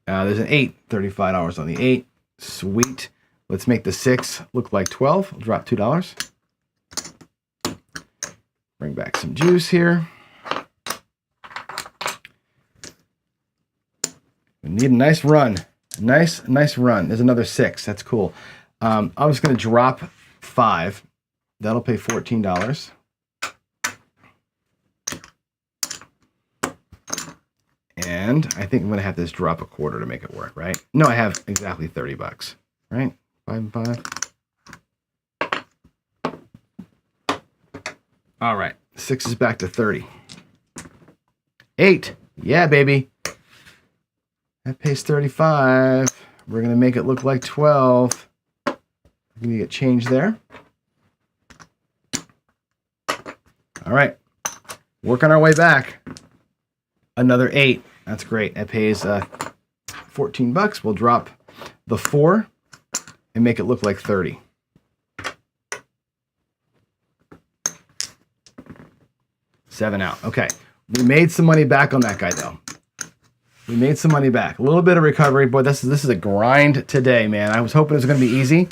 There's an 8. $35 on the 8. Sweet. Let's make the 6 look like 12. I'll drop $2. Bring back some juice here. We need a nice run. Nice run. There's another 6. That's cool. I'm just going to drop 5. That'll pay $14. And I think I'm going to have to just drop a quarter to make it work, right? No, I have exactly $30, right? 5 and 5. All right. 6 is back to 30. 8. Yeah, baby. That pays 35. We're going to make it look like 12. We're going to get change there. All right. Working our way back. Another 8. That's great. That pays $14. We'll drop the 4. and make it look like 30. Seven out. Okay. We made some money back on that guy, though. We made some money back. A little bit of recovery. Boy, this is a grind today, man. I was hoping it was going to be easy.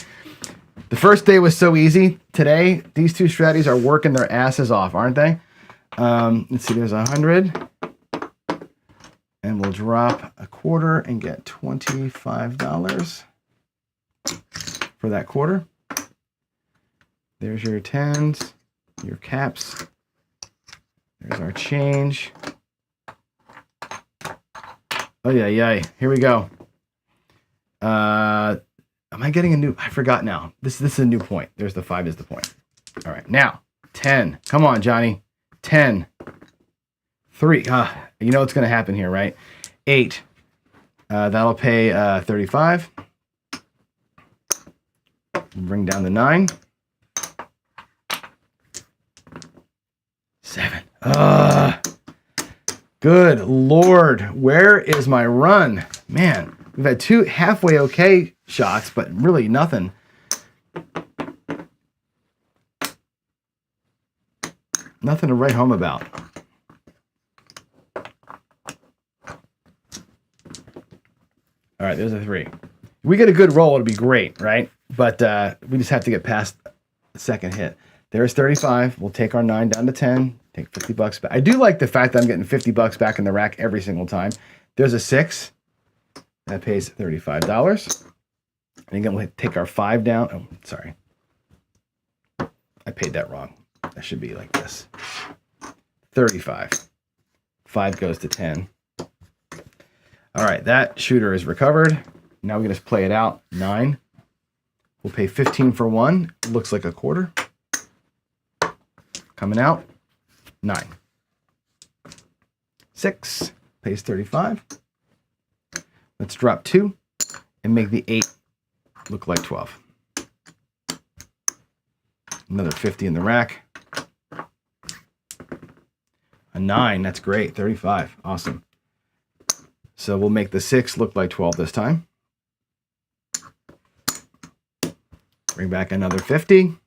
The first day was so easy. Today, these two strategies are working their asses off, aren't they? Let's see. There's 100. And we'll drop a quarter and get $25 for that quarter. There's your tens, your caps. There's our change. Oh, yeah. Here we go. Am I getting a new? I forgot now. This is a new point. There's the 5 is the point. All right. Now, 10. Come on, Johnny. 10. 3. You know what's going to happen here, right? 8. That'll pay 35. Bring down the 9. 7. Good Lord. Where is my run? Man, we've had 2 halfway okay shots, but really nothing. Nothing to write home about. All right, there's a 3. If we get a good roll, it'll be great, right? But we just have to get past the second hit. There's 35. We'll take our 9 down to 10. Take $50 back. I do like the fact that I'm getting $50 back in the rack every single time. There's a 6. That pays $35. And again, we'll take our 5 down. Oh, sorry. I paid that wrong. That should be like this. 35. 5 goes to 10. All right, that shooter is recovered. Now we can just play it out. 9. We'll pay 15 for 1. Looks like a quarter. Coming out. 9. 6 pays 35. Let's drop 2 and make the 8 look like 12. Another 50 in the rack. A 9, that's great. 35, awesome. So we'll make the 6 look like 12 this time. Bring back another 50.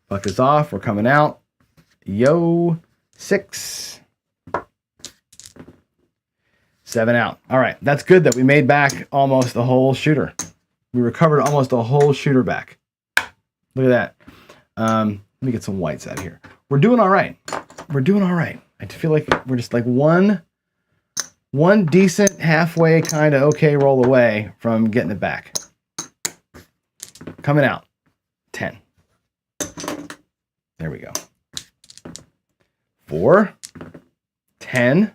Buck is off, we're coming out. Yo, 6. 7 out. All right, that's good that we made back almost the whole shooter. We recovered almost a whole shooter back. Look at that. Let me get some whites out here. We're doing all right. We're doing all right. I feel like we're just like one decent halfway kind of okay roll away from getting it back. Coming out. 10. There we go. 4. 10.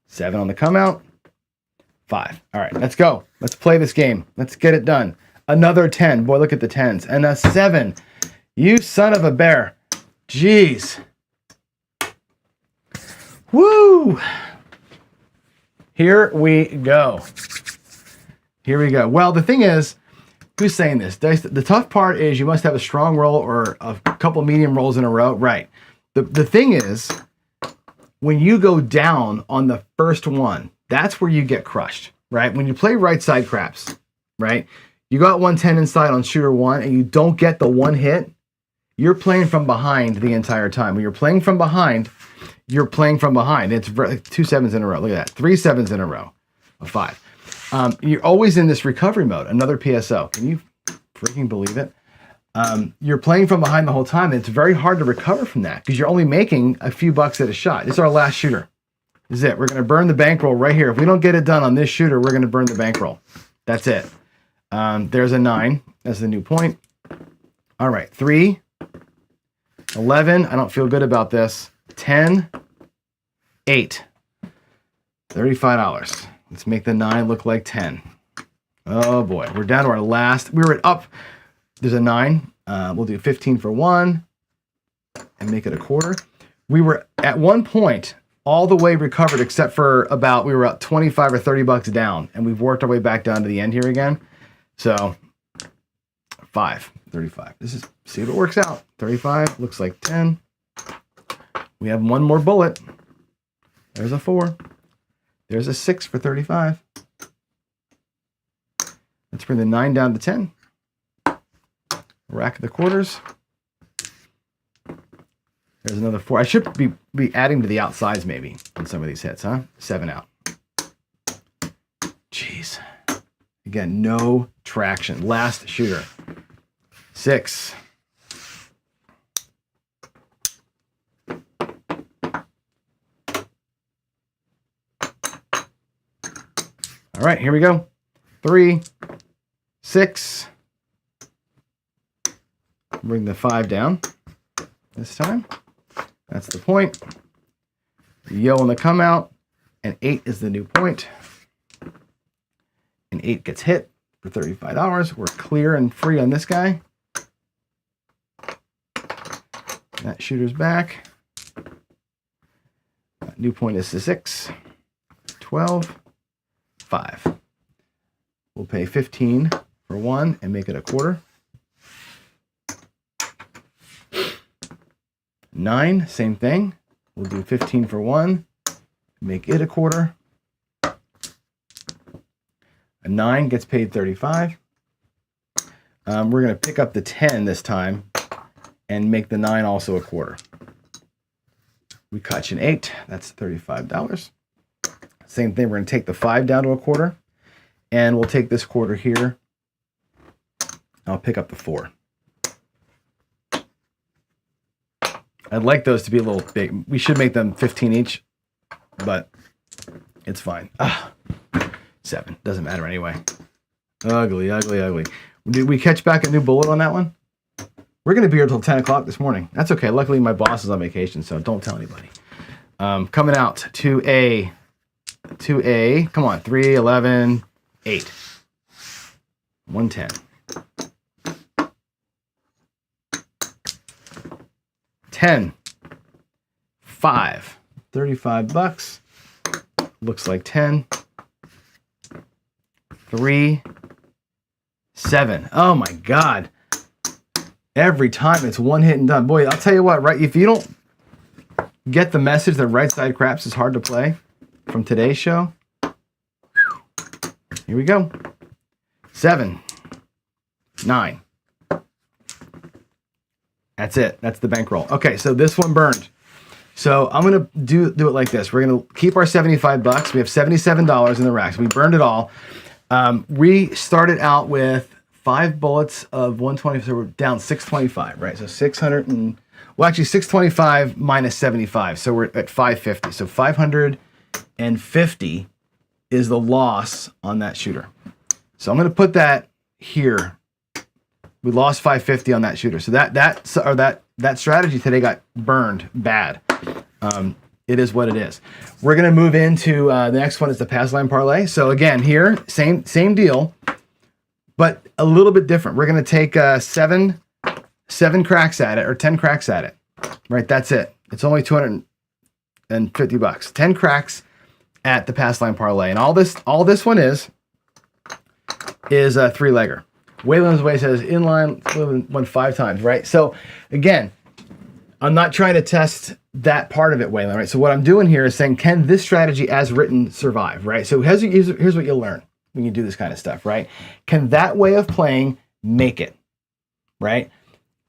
7 on the come out. 5. All right, let's go. Let's play this game. Let's get it done. Another 10. Boy, look at the 10s. And a 7. You son of a bear. Jeez. Woo! Here we go. Here we go. Well, the thing is, who's saying this? The tough part is you must have a strong roll or a couple medium rolls in a row. Right. The thing is, when you go down on the first one, that's where you get crushed, right? When you play right side craps, right? You got 110 inside on shooter 1 and you don't get the one hit, you're playing from behind the entire time. When you're playing from behind, you're playing from behind. It's 2 7s in a row. Look at that. 3 7s in a row of 5. You're always in this recovery mode. Another PSO. Can you freaking believe it? You're playing from behind the whole time. And it's very hard to recover from that because you're only making a few bucks at a shot. This is our last shooter. This is it. We're going to burn the bankroll right here. If we don't get it done on this shooter, we're going to burn the bankroll. That's it. There's a 9. That's the new point. All right. 3. 11. I don't feel good about this. 10. 8. $35. Let's make the 9 look like 10. Oh boy. We're down to our last. We were at up. There's a 9. We'll do 15 for 1 and make it a quarter. We were at one point all the way recovered except for about, we were at 25 or 30 bucks down, and we've worked our way back down to the end here again. So 5, 35. This is, see if it works out. 35 looks like 10. We have one more bullet. There's a 4. There's a 6 for 35. Let's bring the 9 down to 10. Rack the quarters. There's another 4. I should be adding to the outsides maybe on some of these hits, huh? 7 out. Jeez. Again, no traction. Last shooter. 6. All right, here we go. 3, 6. Bring the 5 down this time. That's the point. Yo on the come out, and 8 is the new point. And 8 gets hit for $35. We're clear and free on this guy. That shooter's back. New point is the 6, 12, 5. We'll pay 15 for 1 and make it a quarter. 9, same thing. We'll do 15 for 1, make it a quarter. A 9 gets paid 35. We're going to pick up the 10 this time and make the 9 also a quarter. We catch an 8. That's $35. Same thing. We're going to take the 5 down to a quarter, and we'll take this quarter here. I'll pick up the 4. I'd like those to be a little big. We should make them 15 each, but it's fine. 7. Doesn't matter anyway. Ugly, ugly, ugly. Did we catch back a new bullet on that one? We're going to be here until 10 o'clock this morning. That's okay. Luckily, my boss is on vacation, so don't tell anybody. Coming out to a, come on, 3, 11, 8. 110. 10. 5. $35. Looks like 10. 3. 7. Oh my God. Every time it's one hit and done. Boy, I'll tell you what, right? If you don't get the message that right side craps is hard to play from today's show, here we go. 7. 9. That's it. That's the bankroll. Okay, so this one burned. So I'm going to do it like this. We're going to keep our $75. We have $77 in the racks. We burned it all. We started out with 5 bullets of 120, so we're down 625, right? So 625 minus 75, so we're at 550. So 550 is the loss on that shooter. So I'm going to put that here. We lost 550 on that shooter. So that strategy today got burned bad. It is what it is. We're going to move into the next one is the pass line parlay. So again, here, same deal, but a little bit different. We're going to take 7 cracks at it, or 10 cracks at it. Right, that's it. It's only $250. 10 cracks at the pass line parlay, and all this one is a 3-legger. Waylon's Way says inline won 5 times, right? So again, I'm not trying to test that part of it, Waylon, right? So what I'm doing here is saying, can this strategy as written survive, right? So here's what you'll learn when you do this kind of stuff, right? Can that way of playing make it, right?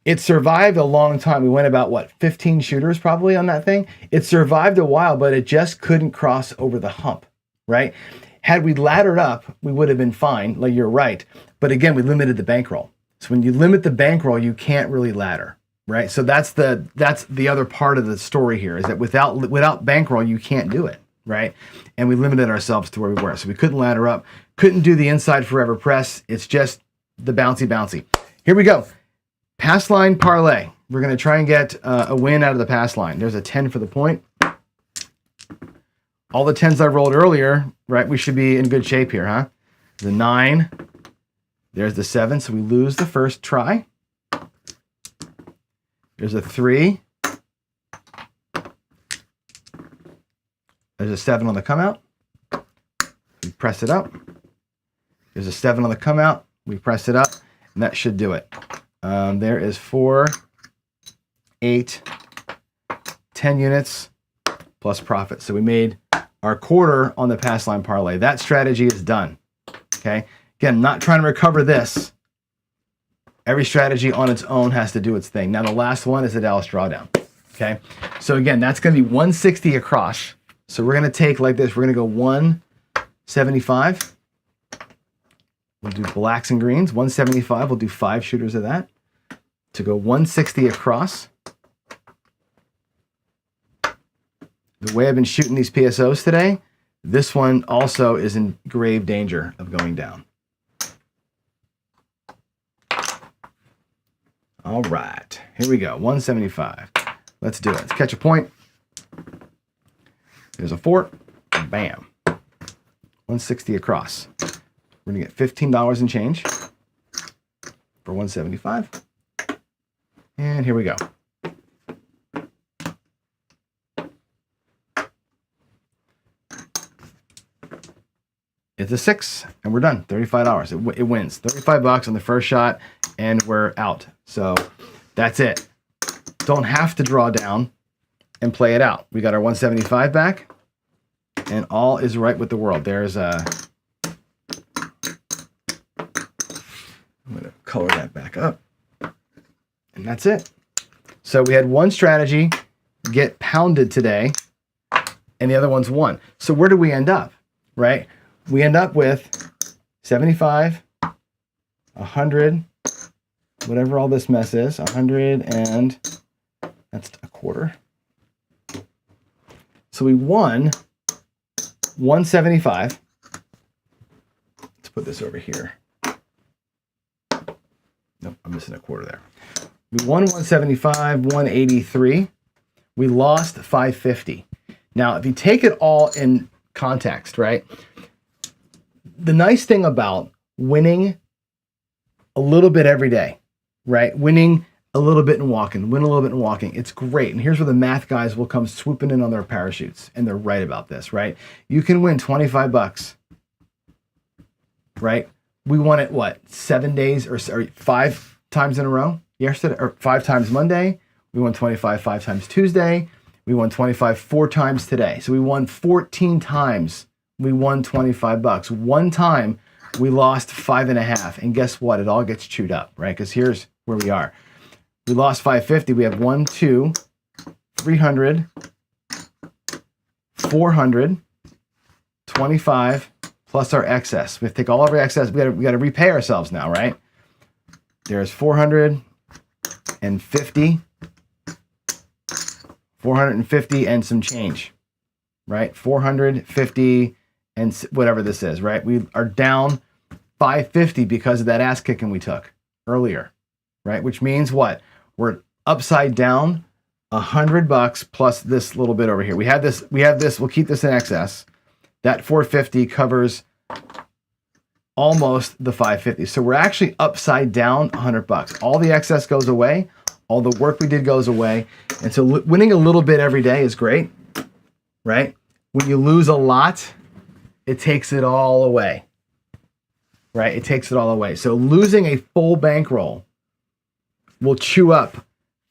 It survived a long time. We went about, 15 shooters probably on that thing. It survived a while, but it just couldn't cross over the hump, right? Had we laddered up, we would have been fine, like you're right. But again, we limited the bankroll. So when you limit the bankroll, you can't really ladder, right? So that's the other part of the story here, is that without bankroll, you can't do it, right? And we limited ourselves to where we were. So we couldn't ladder up, couldn't do the inside forever press. It's just the bouncy. Here we go. Pass line parlay. We're going to try and get a win out of the pass line. There's a 10 for the point. All the 10s I rolled earlier, right? We should be in good shape here, huh? The 9. There's the 7, so we lose the first try. There's a 3. There's a 7 on the come out. We press it up. There's a 7 on the come out. We press it up, and that should do it. There is 4, 8, 10 units plus profit. So we made our quarter on the pass line parlay. That strategy is done. Okay. Again, not trying to recover this. Every strategy on its own has to do its thing. Now the last one is the Dallas drawdown. Okay, so again, that's going to be 160 across. So we're going to take like this. We're going to go 175. We'll do blacks and greens. 175. We'll do 5 shooters of that to go 160 across. The way I've been shooting these PSOs today, this one also is in grave danger of going down. All right, here we go, 175. Let's do it. Let's catch a point. There's a 4, bam. 160 across. We're gonna get $15 and change for 175. And here we go. It's a 6, and we're done. $35. It wins. $35 on the first shot, and we're out. So that's it. Don't have to draw down and play it out. We got our 175 back, and all is right with the world. There's a... I'm going to color that back up. And that's it. So we had one strategy get pounded today, and the other one's won. So where do we end up, right? We end up with 75, 100, whatever all this mess is, 100, and that's a quarter. So we won 175. Let's put this over here. Nope, I'm missing a quarter there. We won 175, 183. We lost 550. Now, if you take it all in context, right? The nice thing about winning a little bit every day, right? Winning a little bit and walking, win a little bit and walking. It's great. And here's where the math guys will come swooping in on their parachutes. And they're right about this, right? You can win 25 bucks, right? We won it, what, 7 days or 5 times in a row yesterday, or 5 times Monday. We won 25 5 times Tuesday. We won 25 4 times today. So we won 14 times. We won 25 bucks. One time we lost 5.5. And guess what? It all gets chewed up, right? Because here's where we are. We lost 550. We have 1, 2, 300, 400, 25 plus our excess. We have to take all of our excess. We got to repay ourselves now, right? There's 450, 450 and some change, right? 450 and whatever this is, right? We are down 550 because of that ass kicking we took earlier, right? Which means what? We're upside down $100 plus this little bit over here. We have this, we'll keep this in excess. That 450 covers almost the 550. So we're actually upside down $100. All the excess goes away. All the work we did goes away. And so winning a little bit every day is great, right? When you lose a lot, it takes it all away, right? It takes it all away. So losing a full bankroll will chew up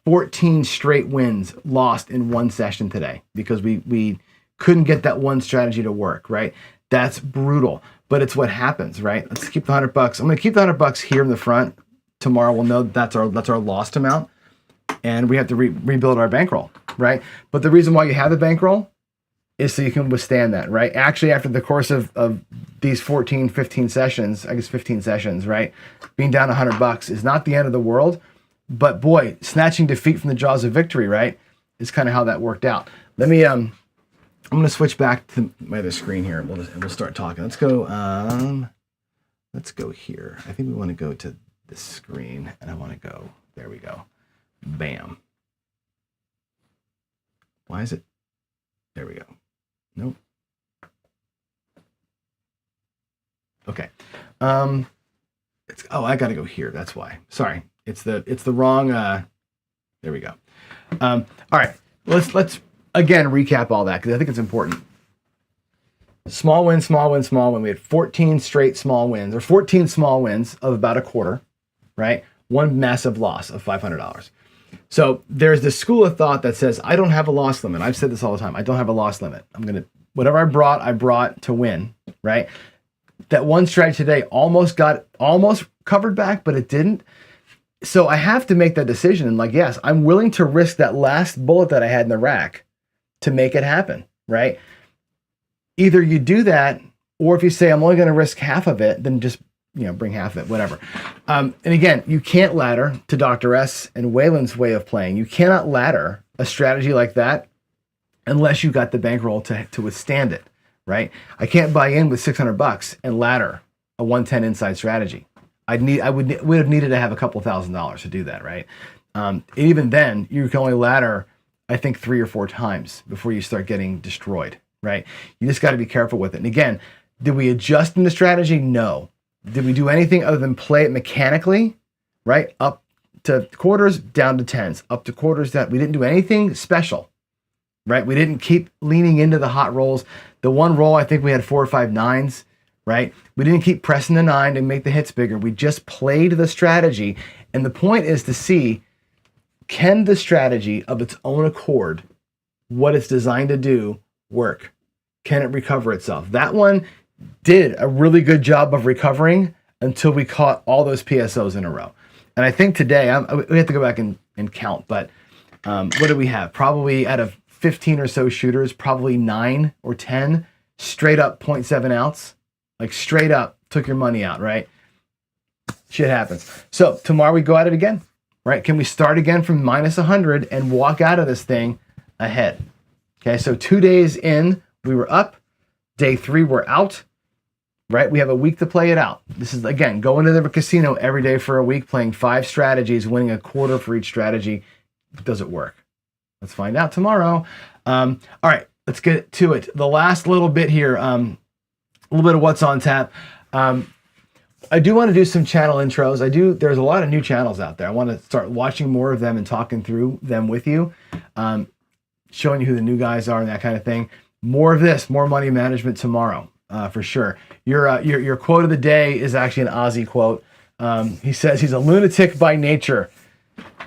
14 straight wins lost in one session today because we couldn't get that one strategy to work, right? That's brutal, but it's what happens, right? Let's keep the $100. I'm going to keep the $100 here in the front. Tomorrow we'll know that's our lost amount, and we have to rebuild our bankroll, right? But the reason why you have the bankroll is so you can withstand that, right? Actually, after the course of these 14, 15 sessions, I guess 15 sessions, right? Being down $100 is not the end of the world, but boy, snatching defeat from the jaws of victory, right? Is kind of how that worked out. Let me, I'm going to switch back to my other screen here, and we'll start talking. Let's go here. I think we want to go to this screen, and I want to go, there we go. Bam. Why is it? There we go. Nope. Okay. I got to go here. That's why. Sorry. It's the wrong, there we go. All right. Let's again recap all that because I think it's important. Small win, small win, small win. We had 14 straight small wins, or 14 small wins of about a quarter, right? One massive loss of $500. So there's this school of thought that says, I don't have a loss limit. I've said this all the time. I don't have a loss limit. Whatever I brought to win, right? that one strategy today almost covered back, but it didn't. So I have to make that decision. And like, yes, I'm willing to risk that last bullet that I had in the rack to make it happen, right? Either you do that, or if you say, I'm only going to risk half of it, then just, bring half of it, whatever. And again, you can't ladder, to Dr. S and Waylon's way of playing. You cannot ladder a strategy like that unless you got the bankroll to withstand it, right? I can't buy in with $600 and ladder a 110 inside strategy. I would have needed to have a couple $1,000s to do that, right? And even then, you can only ladder, I think, 3 or 4 times before you start getting destroyed, right? You just got to be careful with it. And again, did we adjust in the strategy? No. Did we do anything other than play it mechanically, right? Up to quarters, down to tens, up to quarters, down. We didn't do anything special, right? We didn't keep leaning into the hot rolls. The one roll, I think we had 4 or 5 nines, right? We didn't keep pressing the 9 to make the hits bigger. We just played the strategy. And the point is to see, can the strategy of its own accord, what it's designed to do, work? Can it recover itself? That one did a really good job of recovering until we caught all those PSOs in a row. And I think today, we have to go back and count, but what do we have? Probably out of 15 or so shooters, probably 9 or 10 straight up 0.7 ounce, like straight up took your money out, right? Shit happens. So tomorrow we go at it again, right? Can we start again from minus 100 and walk out of this thing ahead? Okay, so 2 days in, we were up. Day 3, we're out, right? We have a week to play it out. This is, again, going to the casino every day for a week, playing 5 strategies, winning a quarter for each strategy. Does it work? Let's find out tomorrow. All right, let's get to it. The last little bit here, a little bit of what's on tap. I do want to do some channel intros. There's a lot of new channels out there. I want to start watching more of them and talking through them with you, showing you who the new guys are and that kind of thing. More of this, more money management tomorrow, for sure. Your quote of the day is actually an Ozzy quote. He says he's a lunatic by nature,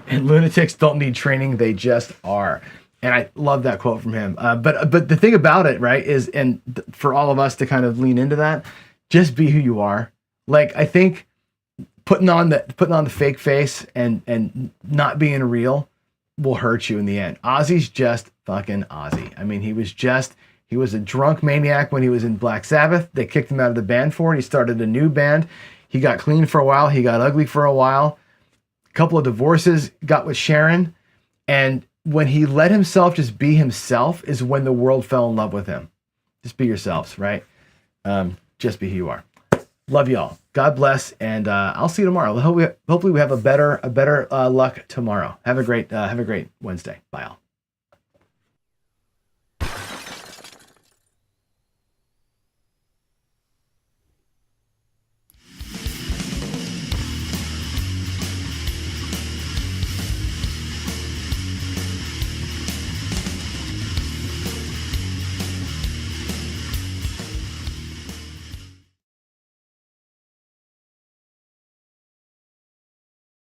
and lunatics don't need training; they just are. And I love that quote from him. But the thing about it, right, is, and for all of us to kind of lean into that, just be who you are. Like, I think putting on the fake face and not being real will hurt you in the end. Ozzy's just fucking Ozzy. I mean, he was a drunk maniac when he was in Black Sabbath. They kicked him out of the band for it. He started a new band. He got clean for a while. He got ugly for a while. A couple of divorces, got with Sharon. And when he let himself just be himself is when the world fell in love with him. Just be yourselves, right? Just be who you are. Love y'all. God bless, and I'll see you tomorrow. Hopefully we have a better luck tomorrow. Have a great Wednesday. Bye all.